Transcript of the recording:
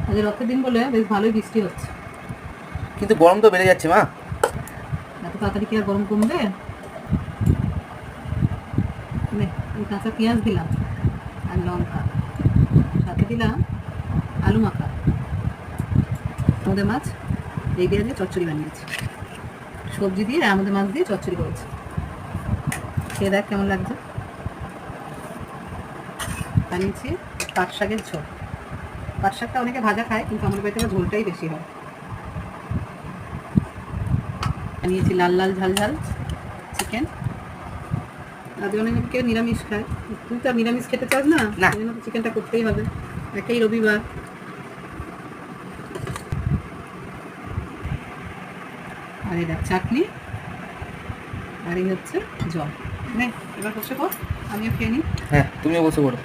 আজ রথের দিন বলে বেশ ভালোই বৃষ্টি হচ্ছে, কিন্তু গরম তো বেড়ে যাচ্ছে মা। এত তাড়াতাড়ি কি আর গরম কমবে? এই কাঁচা পেঁয়াজ দিলাম আর লঙ্কা, সাথে দিলাম আলু মাখা, আমাদের মাছ এই দিয়ে চচ্চড়ি বানিয়েছি, সবজি দিয়ে আমাদের মাছ দিয়ে চচ্চড়ি করেছি। খেয়ে দেখ কেমন লাগছে। বানিয়েছি পাট শাকের ঝোল। পাট শাকটা অনেকে ভাজা খায়, কিন্তু আমার বাড়িতে ঝোলটাই বেশি হয়। বানিয়েছি লাল লাল ঝাল ঝাল চিকেন। আজ অনেকে কেউ নিরামিষ খায়, তুই তো আর নিরামিষ খেতে চাস না, সেই জন্য তো চিকেনটা করতেই হবে, একেই রবিবার। আর এই দেখ চাটনি, আর এই হচ্ছে জল। নে এবার বসে কর, আমিও খেয়ে নিই। হ্যাঁ তুমিও বসে পড়ো।